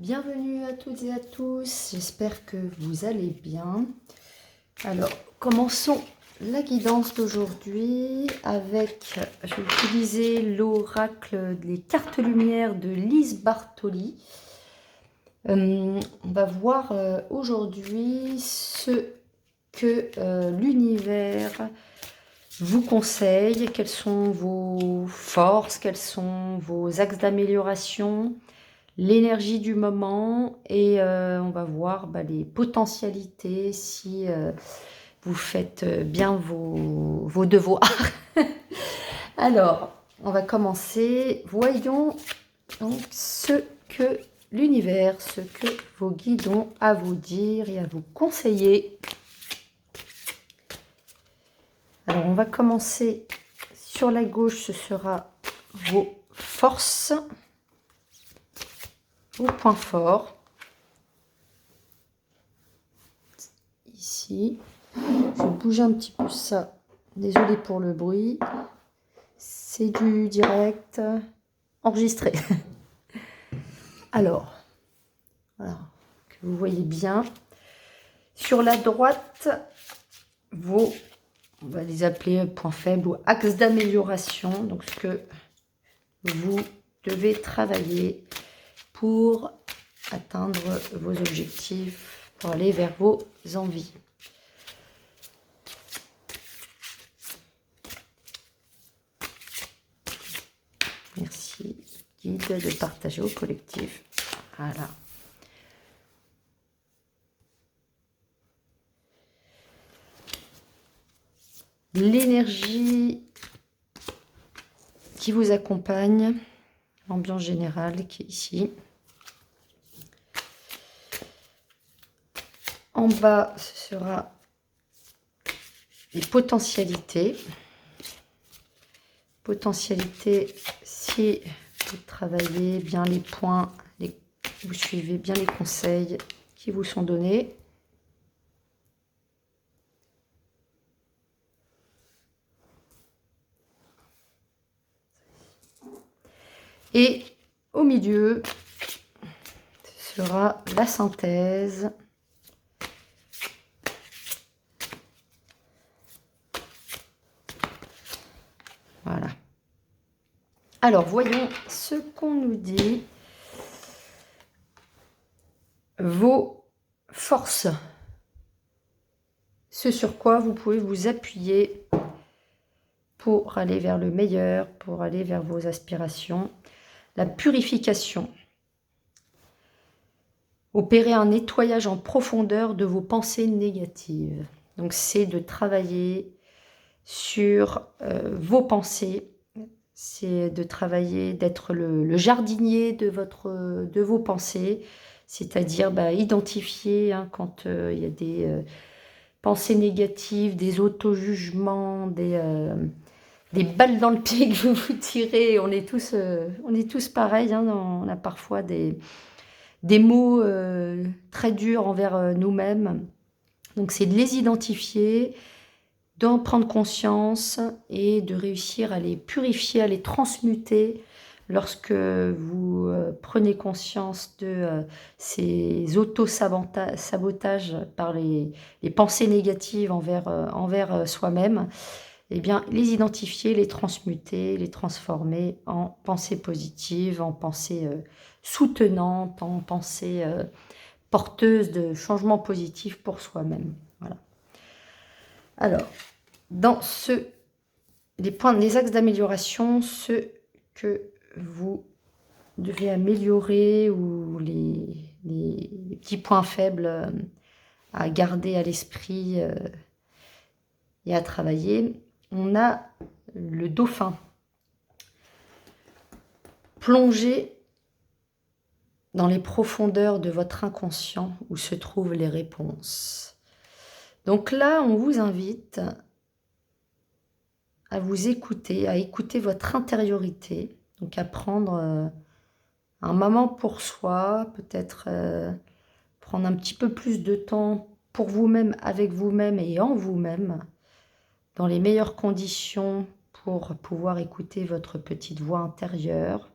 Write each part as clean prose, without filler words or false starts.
Bienvenue à toutes et à tous, j'espère que vous allez bien. Alors, commençons la guidance d'aujourd'hui avec, je vais utiliser l'oracle des cartes lumière de Lise Bartoli. On va voir aujourd'hui ce que l'univers vous conseille, quelles sont vos forces, quels sont vos axes d'amélioration, l'énergie du moment, et on va voir les potentialités si vous faites bien vos devoirs. Alors, on va commencer. Voyons donc ce que l'univers, ce que vos guides ont à vous dire et à vous conseiller. Alors, on va commencer sur la gauche, ce sera vos forces, vos points forts. Ici, je vais bouger un petit peu ça. Désolée pour le bruit. C'est du direct enregistré. Alors, voilà, que vous voyez bien. Sur la droite, vos, on va les appeler points faibles ou axes d'amélioration. Donc, ce que vous devez travailler pour atteindre vos objectifs, pour aller vers vos envies. Merci, guide, de partager au collectif. Voilà. L'énergie qui vous accompagne, l'ambiance générale qui est ici. En bas, ce sera les potentialités. Potentialités, si vous travaillez bien les points, vous suivez bien les conseils qui vous sont donnés. Et au milieu, ce sera la synthèse. Voilà. Alors, voyons ce qu'on nous dit. Vos forces. Ce sur quoi vous pouvez vous appuyer pour aller vers le meilleur, pour aller vers vos aspirations. La purification. Opérer un nettoyage en profondeur de vos pensées négatives. Donc, c'est de travailler sur vos pensées. C'est de travailler, d'être le jardinier de vos pensées. C'est-à-dire identifier quand il y a des pensées négatives, des auto-jugements, des balles dans le pied que vous vous tirez. On est tous pareils. On a parfois des mots très durs envers nous-mêmes. Donc, c'est de les identifier, d'en prendre conscience et de réussir à les purifier, à les transmuter lorsque vous prenez conscience de ces auto-sabotages par les pensées négatives envers soi-même. Eh bien, les identifier, les transmuter, les transformer en pensées positives, en pensées soutenantes, en pensées porteuses de changements positifs pour soi-même. Voilà. Alors, dans les axes d'amélioration, ce que vous devez améliorer ou les petits points faibles à garder à l'esprit et à travailler, on a le dauphin. Plongez dans les profondeurs de votre inconscient où se trouvent les réponses. Donc là, on vous invite à vous écouter, à écouter votre intériorité, donc à prendre un moment pour soi, peut-être prendre un petit peu plus de temps pour vous-même, avec vous-même et en vous-même, dans les meilleures conditions pour pouvoir écouter votre petite voix intérieure,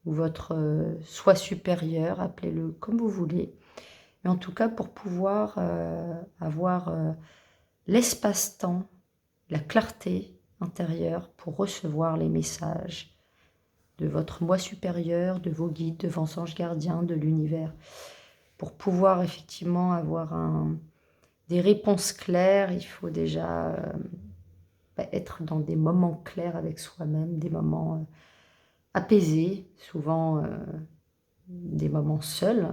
ou votre soi supérieur, appelez-le comme vous voulez. Mais en tout cas, pour pouvoir avoir l'espace-temps, la clarté intérieure pour recevoir les messages de votre moi supérieur, de vos guides, de vos anges gardiens, de l'univers. Pour pouvoir effectivement avoir des réponses claires, il faut déjà être dans des moments clairs avec soi-même, des moments apaisés, souvent des moments seuls,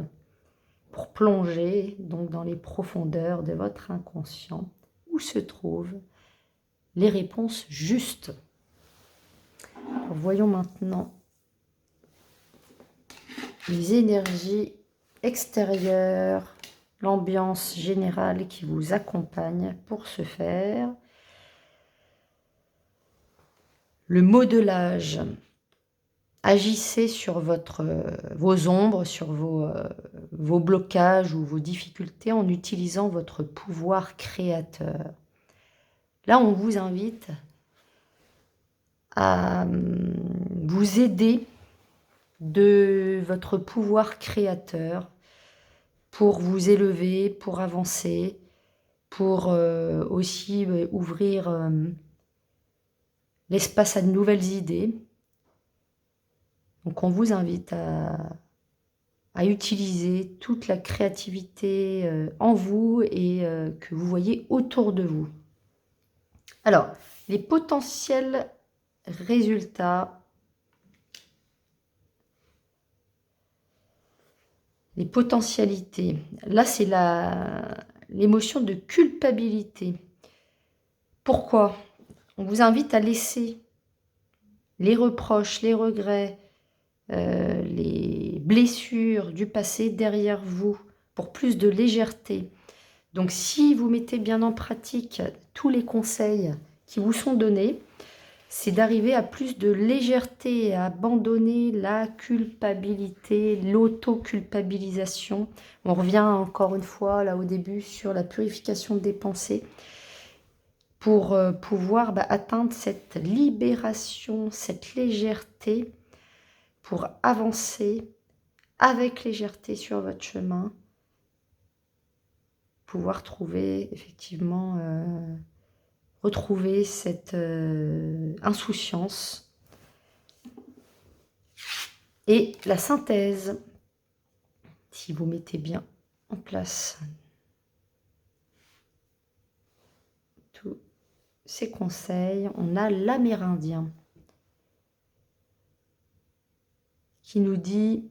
pour plonger donc dans les profondeurs de votre inconscient, où se trouvent les réponses justes. Alors, voyons maintenant les énergies extérieures, l'ambiance générale qui vous accompagne pour ce faire. Le modelage. Agissez sur vos ombres, sur vos blocages ou vos difficultés en utilisant votre pouvoir créateur. Là, on vous invite à vous aider de votre pouvoir créateur pour vous élever, pour avancer, pour aussi ouvrir l'espace à de nouvelles idées. Donc on vous invite à utiliser toute la créativité en vous et que vous voyez autour de vous. Alors, les potentiels résultats, les potentialités. Là, c'est l'émotion de culpabilité. Pourquoi? On vous invite à laisser les reproches, les regrets, les blessures du passé derrière vous pour plus de légèreté. Donc si vous mettez bien en pratique tous les conseils qui vous sont donnés, c'est d'arriver à plus de légèreté, à abandonner la culpabilité, l'auto-culpabilisation. On revient encore une fois là au début sur la purification des pensées pour pouvoir atteindre cette libération, cette légèreté, pour avancer avec légèreté sur votre chemin, pouvoir trouver effectivement, retrouver cette insouciance. Et la synthèse, si vous mettez bien en place tous ces conseils, on a l'Amérindien qui nous dit,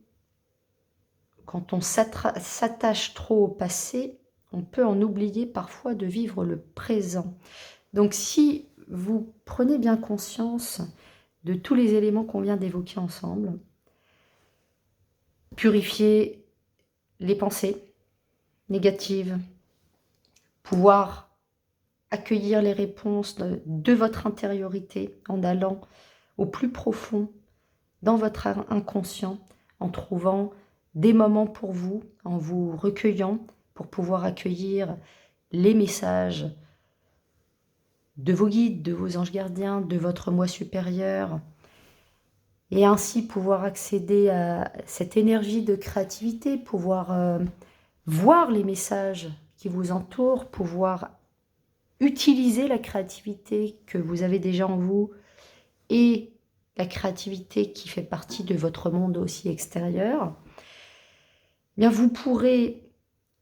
quand on s'attache trop au passé, on peut en oublier parfois de vivre le présent. Donc si vous prenez bien conscience de tous les éléments qu'on vient d'évoquer ensemble, purifier les pensées négatives, pouvoir accueillir les réponses de votre intériorité en allant au plus profond dans votre inconscient, en trouvant des moments pour vous, en vous recueillant pour pouvoir accueillir les messages de vos guides, de vos anges gardiens, de votre moi supérieur, et ainsi pouvoir accéder à cette énergie de créativité, pouvoir voir les messages qui vous entourent, pouvoir utiliser la créativité que vous avez déjà en vous et la créativité qui fait partie de votre monde aussi extérieur. Bien, vous pourrez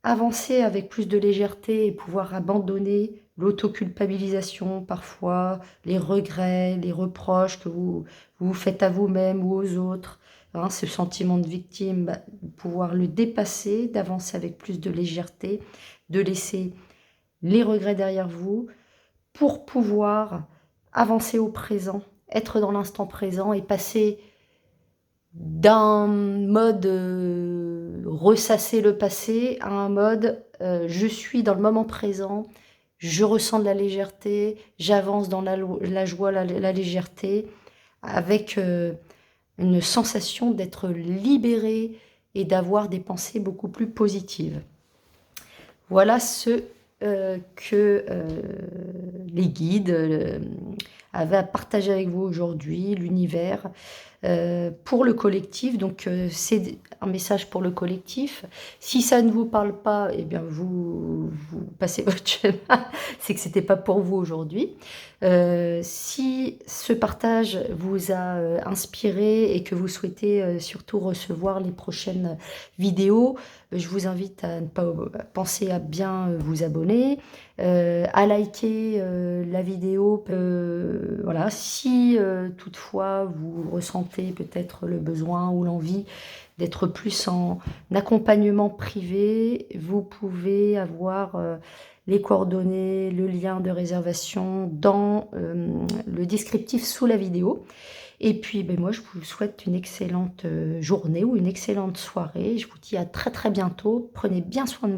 avancer avec plus de légèreté et pouvoir abandonner l'autoculpabilisation parfois, les regrets, les reproches que vous faites à vous-même ou aux autres, hein, ce sentiment de victime, pouvoir le dépasser, d'avancer avec plus de légèreté, de laisser les regrets derrière vous pour pouvoir avancer au présent, être dans l'instant présent et passer d'un mode ressasser le passé à un mode je suis dans le moment présent, je ressens de la légèreté, j'avance dans la joie, la légèreté, avec une sensation d'être libéré et d'avoir des pensées beaucoup plus positives. Voilà ce que les guides avaient à partager avec vous aujourd'hui, l'univers. pour le collectif. Donc, c'est un message pour le collectif. Si ça ne vous parle pas, eh bien, vous passez votre chemin. C'est que c'était pas pour vous aujourd'hui. Si ce partage vous a inspiré et que vous souhaitez surtout recevoir les prochaines vidéos, je vous invite à ne pas penser à bien vous abonner, à liker la vidéo. Voilà, si toutefois vous ressentez peut-être le besoin ou l'envie d'être plus en accompagnement privé, vous pouvez avoir les coordonnées, le lien de réservation dans le descriptif sous la vidéo. Et puis, ben, moi, je vous souhaite une excellente journée ou une excellente soirée. Je vous dis à très très bientôt. Prenez bien soin de vous.